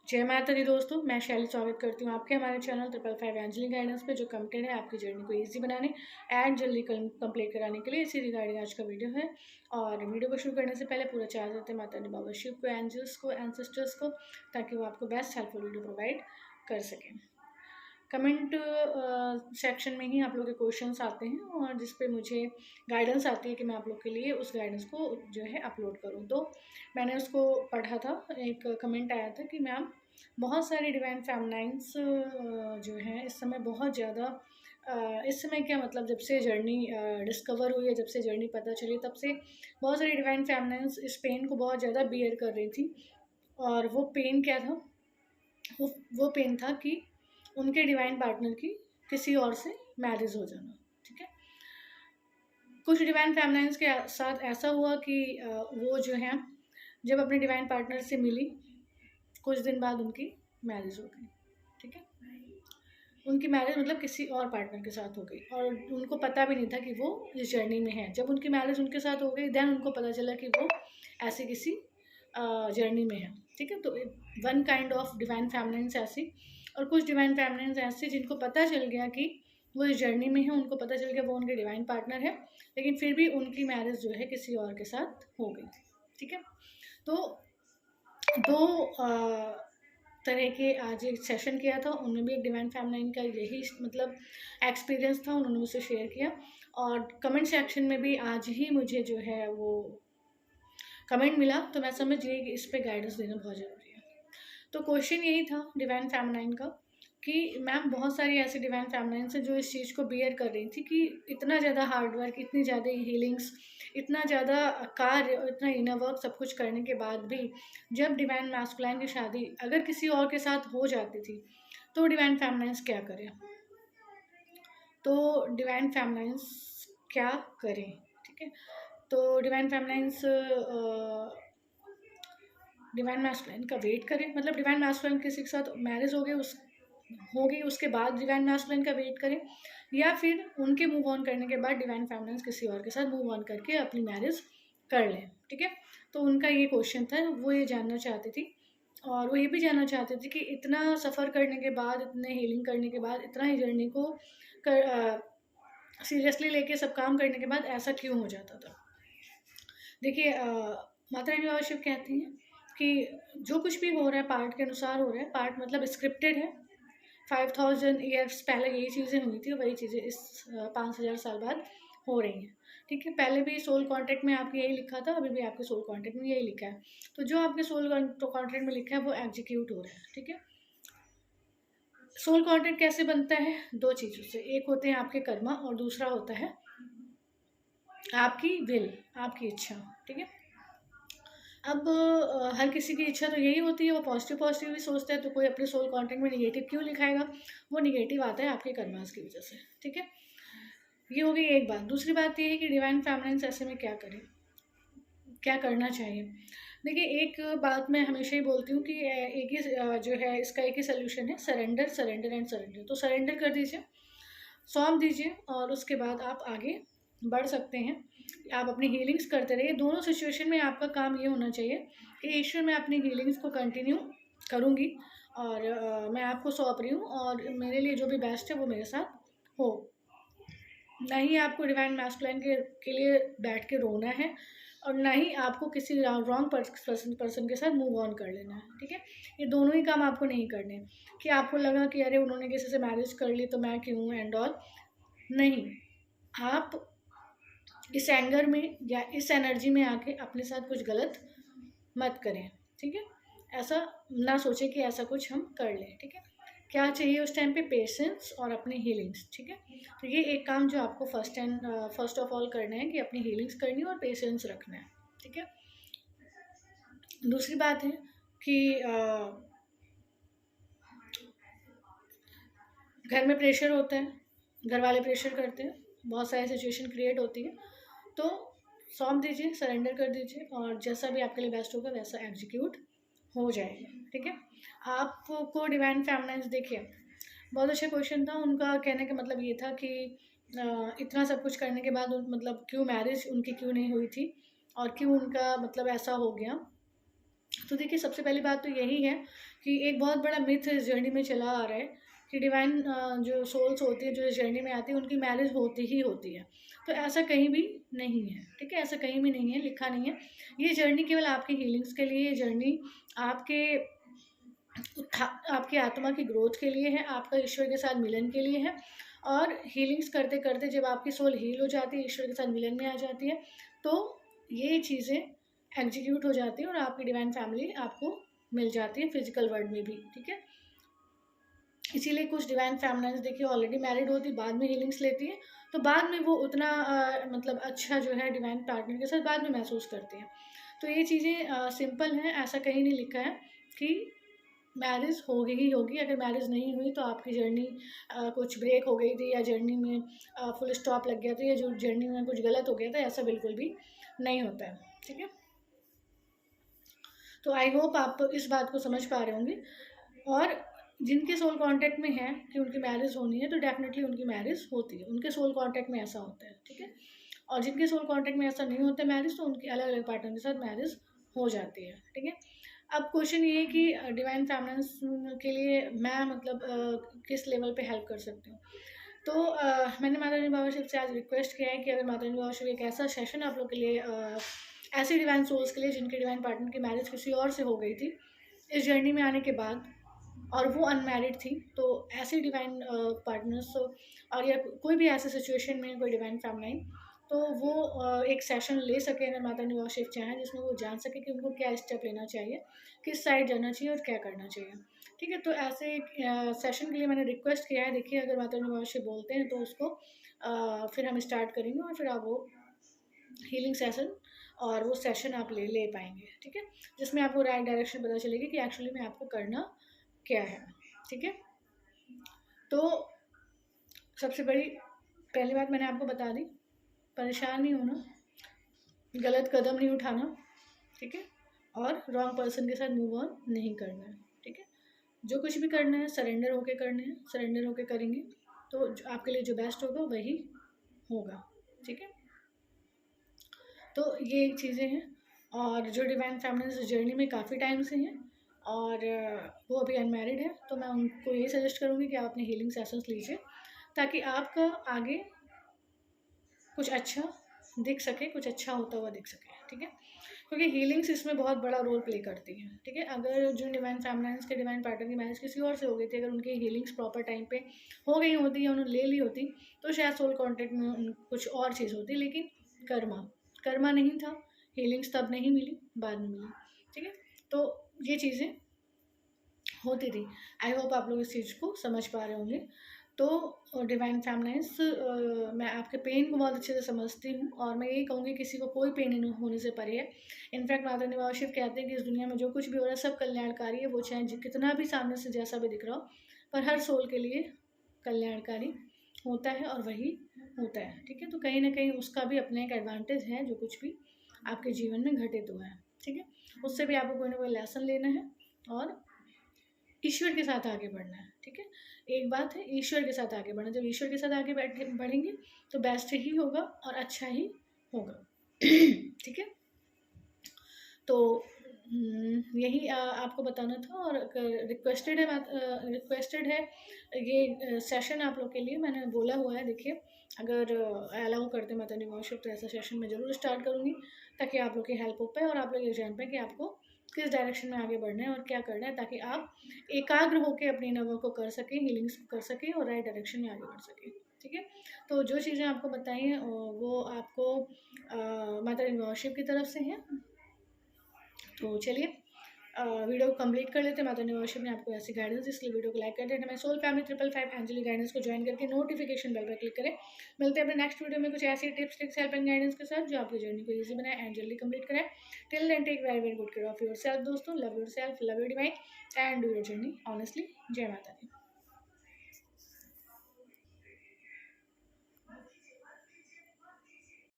जय माता दी दोस्तों, मैं शैली स्वागत करती हूँ आपके हमारे चैनल 555 एंजलिंग गाइडेंस पे, जो कंटेंट है आपकी जर्नी को इजी बनाने एंड जल्दी कंप्लीट कराने के लिए। इसी रिगार्डिंग आज का वीडियो है। और वीडियो को शुरू करने से पहले पूरा चार्ज देते हैं माता दी बाबा शिव को, एंजल्स को, एंसेस्टर्स को, ताकि वो आपको बेस्ट हेल्पफुल वीडियो प्रोवाइड कर सकें। कमेंट सेक्शन में ही आप लोग के क्वेश्चंस आते हैं और जिस पे मुझे गाइडेंस आती है कि मैं आप लोग के लिए उस गाइडेंस को जो है अपलोड करूँ। तो मैंने उसको पढ़ा था, एक कमेंट आया था कि मैम बहुत सारी डिवाइन फेमिनाइंस जो हैं इस समय बहुत ज़्यादा इस समय क्या मतलब जब से जर्नी डिस्कवर हुई है, जब से जर्नी पता चली, तब से बहुत सारी डिवाइन फेमिनाइंस इस पेन को बहुत ज़्यादा बियर कर रही थी। और वो पेन क्या था? वो पेन था कि उनके डिवाइन पार्टनर की किसी और से मैरिज हो जाना। ठीक है, कुछ डिवाइन फेमिनाइंस के साथ ऐसा हुआ कि वो जो है जब अपने डिवाइन पार्टनर से मिली, कुछ दिन बाद उनकी मैरिज हो गई। ठीक है, उनकी मैरिज मतलब किसी और पार्टनर के साथ हो गई और उनको पता भी नहीं था कि वो इस जर्नी में है। जब उनकी मैरिज उनके साथ हो गई, देन उनको पता चला कि वो ऐसे किसी जर्नी में है। ठीक है, तो वन काइंड ऑफ डिवाइन फेमिनाइंस ऐसी, और कुछ डिवाइन फेमिनाइंस ऐसे जिनको पता चल गया कि वो इस जर्नी में है, उनको पता चल गया वो उनके डिवाइन पार्टनर है, लेकिन फिर भी उनकी मैरिज जो है किसी और के साथ हो गई। ठीक है, तो दो तरह के आज एक सेशन किया था, उनमें भी एक डिवाइन फेमिनाइन का यही मतलब एक्सपीरियंस था, उन्होंने मुझसे शेयर किया। और कमेंट सेक्शन में भी आज ही मुझे जो है वो कमेंट मिला, तो मैं समझ गई कि इस पे गाइडेंस देना बहुत ज़रूरी है। तो क्वेश्चन यही था डिवाइन फेमिनाइन का कि मैम बहुत सारी ऐसी डिवाइन फेमिनाइंस हैं जो इस चीज़ को बियर कर रही थी कि इतना ज़्यादा हार्ड वर्क, इतनी ज़्यादा हीलिंग्स, इतना ज़्यादा कार्य और इतना इनर वर्क सब कुछ करने के बाद भी जब डिवाइन मैस्कुलाइन की शादी अगर किसी और के साथ हो जाती थी, तो डिवाइन फेमिनाइंस क्या करें? तो डिवाइन फेमिनाइंस क्या करें? ठीक है, तो डिवाइन फेमिनाइंस डिवाइन मैस्कुलाइन का वेट करें, मतलब डिवाइन मैस्कुलाइन किसी के साथ मैरिज हो गई उसके बाद डिवाइन मैस्कुलाइन का वेट करें, या फिर उनके मूव ऑन करने के बाद डिवाइन फेमिनाइंस किसी और के साथ मूव ऑन करके अपनी मैरिज कर लें। ठीक है, तो उनका ये क्वेश्चन था, वो ये जानना चाहती थी। और वो ये भी जानना चाहते थे कि इतना सफ़र करने के बाद, इतने हीलिंग करने के बाद, इतना ही जर्नी को सीरियसली लेके सब काम करने के बाद ऐसा क्यों हो जाता था? देखिए, माता रानी बाबा शिव कहती हैं कि जो कुछ भी हो रहा है पार्ट के अनुसार हो रहा है। पार्ट मतलब स्क्रिप्टेड है। 5000 ईयर्स पहले यही चीज़ें हुई थी, वही चीज़ें इस 5000 साल बाद हो रही हैं। ठीक है, पहले भी सोल कॉन्ट्रैक्ट में आपके यही लिखा था, अभी भी आपके सोल कॉन्ट्रैक्ट में यही लिखा है। तो जो आपके सोल कॉन्ट्रैक्ट में लिखा है वो एग्जीक्यूट हो रहा है। ठीक है, सोल कॉन्ट्रैक्ट कैसे बनता है? दो चीज़ों से, एक होते हैं आपके कर्मा और दूसरा होता है आपकी विल, आपकी इच्छा। ठीक है, अब हर किसी की इच्छा तो यही होती है, वो पॉजिटिव ही सोचता है, तो कोई अपने सोल कॉन्ट्रैक्ट में निगेटिव क्यों लिखाएगा? वो निगेटिव आता है आपके कर्मास की वजह से। ठीक है, ये हो गई एक बात। दूसरी बात ये है कि डिवाइन फेमिनाइंस ऐसे में क्या करें, क्या करना चाहिए? देखिए, एक बात मैं हमेशा ही बोलती हूँ कि एक ही जो है इसका एक ही सोल्यूशन है, सरेंडर, सरेंडर एंड सरेंडर। तो सरेंडर कर दीजिए, सौंप दीजिए, और उसके बाद आप आगे बढ़ सकते हैं। आप अपनी हीलिंग्स करते रहिए। दोनों सिचुएशन में आपका काम ये होना चाहिए कि ईश्वर, मैं अपनी हीलिंग्स को कंटिन्यू करूँगी और मैं आपको सौंप रही हूँ, और मेरे लिए जो भी बेस्ट है वो मेरे साथ हो। ना ही आपको डिवाइन मैस्कुलाइन के लिए बैठ के रोना है, और ना ही आपको किसी रॉन्ग पर्सन के साथ मूव ऑन कर लेना है। ठीक है, ये दोनों ही काम आपको नहीं करने कि आपको लगा कि अरे उन्होंने किसी से मैरिज कर ली तो मैं क्यों एंड ऑल। नहीं, आप इस एंगर में या इस एनर्जी में आके अपने साथ कुछ गलत मत करें। ठीक है, ऐसा ना सोचें कि ऐसा कुछ हम कर लें। ठीक है, क्या चाहिए उस टाइम पे? पेशेंस और अपनी हीलिंग्स। ठीक है, तो ये एक काम जो आपको फर्स्ट ऑफ ऑल करना है कि अपनी हीलिंग्स करनी है और पेशेंस रखना है। ठीक है, दूसरी बात है कि घर में प्रेशर होता है, घर वाले प्रेशर करते हैं, बहुत सारी सिचुएशन क्रिएट होती है, तो सौंप दीजिए, सरेंडर कर दीजिए, और जैसा भी आपके लिए बेस्ट होगा वैसा एग्जीक्यूट हो जाएगा। ठीक है, आपको डिवाइन फेमिनाइंस, देखिए बहुत अच्छा क्वेश्चन था। उनका कहने का मतलब ये था कि इतना सब कुछ करने के बाद मतलब क्यों मैरिज उनकी क्यों नहीं हुई थी, और क्यों उनका मतलब ऐसा हो गया। तो देखिए सबसे पहली बात तो यही है कि एक बहुत बड़ा मिथ इस जर्नी में चला आ रहा है कि डिवाइन जो सोल्स होती है जो इस जर्नी में आती है उनकी मैरिज होती ही होती है। तो ऐसा कहीं भी नहीं है, ठीक है, ऐसा कहीं भी नहीं है, लिखा नहीं है। ये जर्नी केवल आपकी हीलिंग्स के लिए, ये जर्नी आपके आपकी आत्मा की ग्रोथ के लिए है, आपका ईश्वर के साथ मिलन के लिए है। और हीलिंग्स करते करते जब आपकी सोल हील हो जाती है, ईश्वर के साथ मिलन में आ जाती है, तो ये चीज़ें एग्जीक्यूट हो जाती है और आपकी डिवाइन फैमिली आपको मिल जाती है फिजिकल वर्ल्ड में भी, ठीक है। इसीलिए कुछ डिवाइन फैमिलीज देखिए ऑलरेडी मैरिड होती, बाद में हीलिंग्स लेती है, तो बाद में वो उतना मतलब अच्छा जो है डिवाइन पार्टनर के साथ बाद में महसूस करती हैं। तो ये चीज़ें सिंपल हैं, ऐसा कहीं नहीं लिखा है कि मैरिज होगी ही होगी। अगर मैरिज नहीं हुई तो आपकी जर्नी कुछ ब्रेक हो गई थी, या जर्नी में फुल स्टॉप लग गया था, या जो जर्नी में कुछ गलत हो गया था, ऐसा बिल्कुल भी नहीं होता है, ठीक है। तो आई होप आप इस बात को समझ पा रहे होंगे। और जिनके सोल कांटेक्ट में है कि उनकी मैरिज होनी है, तो डेफिनेटली उनकी मैरिज होती है, उनके सोल कांटेक्ट में ऐसा होता है, ठीक है। और जिनके सोल कांटेक्ट में ऐसा नहीं होता मैरिज, तो उनकी अलग अलग पार्टनर के साथ मैरिज हो जाती है, ठीक है। अब क्वेश्चन ये है कि डिवाइन फैमिलीज के लिए मैं मतलब किस लेवल पे हेल्प कर सकती हूँ। तो मैंने माता रानी बाबा शिव से आज रिक्वेस्ट किया है कि अगर माता रानी बाबा शिव एक ऐसा सेशन आप लोग के लिए ऐसे डिवाइन सोल्स के लिए जिनके डिवाइन पार्टनर की मैरिज किसी और से हो गई थी इस जर्नी में आने के बाद, और वो अनमैरिड थी, तो ऐसे डिवाइन पार्टनर्स और या कोई भी ऐसे सिचुएशन में कोई डिवाइन फैमिली, तो वो एक सेशन ले सके अगर माता रानी बाबा शिव चाहें, जिसमें वो जान सके कि उनको क्या स्टेप लेना चाहिए, किस साइड जाना चाहिए और क्या करना चाहिए, ठीक है। तो ऐसे सेशन के लिए मैंने रिक्वेस्ट किया है। देखिए अगर माता रानी बाबा शिव बोलते हैं तो उसको फिर हम स्टार्ट करेंगे और फिर आप वो हीलिंग सेशन और वो सेशन आप ले पाएंगे, ठीक है, जिसमें आपको राइट डायरेक्शन पता चलेगी कि एक्चुअली में आपको करना क्या है, ठीक है। तो सबसे बड़ी पहली बात मैंने आपको बता दी, परेशान नहीं होना, गलत कदम नहीं उठाना, ठीक है, और रॉन्ग पर्सन के साथ मूव ऑन नहीं करना है, ठीक है। जो कुछ भी करना है सरेंडर होके करना है, सरेंडर होके करेंगे तो आपके लिए जो बेस्ट होगा वही होगा, ठीक है। तो ये चीज़ें हैं। और जो डिवाइन फैमिलीज जर्नी में काफ़ी टाइम से हैं और वो अभी अनमैरिड है, तो मैं उनको ये सजेस्ट करूँगी कि आप अपने हीलिंग सेशंस लीजिए ताकि आपका आगे कुछ अच्छा दिख सके, कुछ अच्छा होता हुआ दिख सके, ठीक है। क्योंकि हीलिंग्स इसमें बहुत बड़ा रोल प्ले करती हैं, ठीक है। अगर जो डिवाइन फैमिलीज के डिवाइन पार्टनर की मैरिज किसी और से हो गई थी, अगर उनकी हीलिंग्स प्रॉपर टाइम पे हो गई होती या उन्होंने ले ली होती, तो शायद सोल कॉन्टेक्ट में कुछ और चीज़ होती, लेकिन कर्मा नहीं था, हीलिंग्स तब नहीं मिली, बाद में मिली, ठीक है। तो ये चीज़ें होती थी। आई होप आप लोग इस चीज़ को समझ पा रहे होंगे। तो डिवाइन फैमिलीज मैं आपके पेन को बहुत अच्छे से समझती हूँ और मैं यही कहूँगी किसी को कोई पेन होने से परे है। इनफैक्ट माता रानी बाबा शिव कहते हैं कि इस दुनिया में जो कुछ भी हो रहा है सब कल्याणकारी है, वो चाहे कितना भी सामने से जैसा भी दिख रहा हो, पर हर सोल के लिए कल्याणकारी होता है और वही होता है, ठीक है। तो कहीं ना कहीं उसका भी अपना एक एडवांटेज है, जो कुछ भी आपके जीवन में घटित हुआ है, ठीक है, उससे भी आपको कोई ना कोई लेसन लेना है और ईश्वर के साथ आगे बढ़ना है, ठीक है। एक बात है ईश्वर के साथ आगे बढ़ना, जब ईश्वर के साथ आगे बढ़ेंगे तो बेस्ट ही होगा और अच्छा ही होगा ठीक है। तो यही आपको बताना था। और रिक्वेस्टेड है ये सेशन आप लोग के लिए, मैंने बोला हुआ है। देखिए अगर अलाउ करते माता रानी बाबा शिव तो ऐसा सेशन मैं ज़रूर स्टार्ट करूँगी ताकि आप लोग की हेल्प हो पाए और आप लोग ये जान पाए कि आपको किस डायरेक्शन में आगे बढ़ना है और क्या करना है, ताकि आप एकाग्र होकर अपनी नवों को कर सकें, हीलिंग्स कर सकें और राइट डायरेक्शन में आगे बढ़ सकें, ठीक है। तो जो चीज़ें आपको बताई हैं वो आपको माता रानी बाबा शिव की तरफ से हैं। तो चलिए वीडियो को कंप्लीट कर लेते हैं। माता रानी बाबा शिव ने आपको ऐसी गाइडेंस, इसलिए वीडियो को लाइक कर दें। हमारे सोल फैमिली 555 एंजलिक गाइडेंस को ज्वाइन करके नोटिफिकेशन बेल पर क्लिक करें। मिलते हैं अपने नेक्स्ट वीडियो में कुछ ऐसी tips tricks help and guidance के साथ जो आपकी जर्नी को ईजी बनाए एंड जल्दी कंप्लीट करें। Till then take very very good care of yourself दोस्तों। Love yourself, love your divine and do your journey honestly. जय माता दी।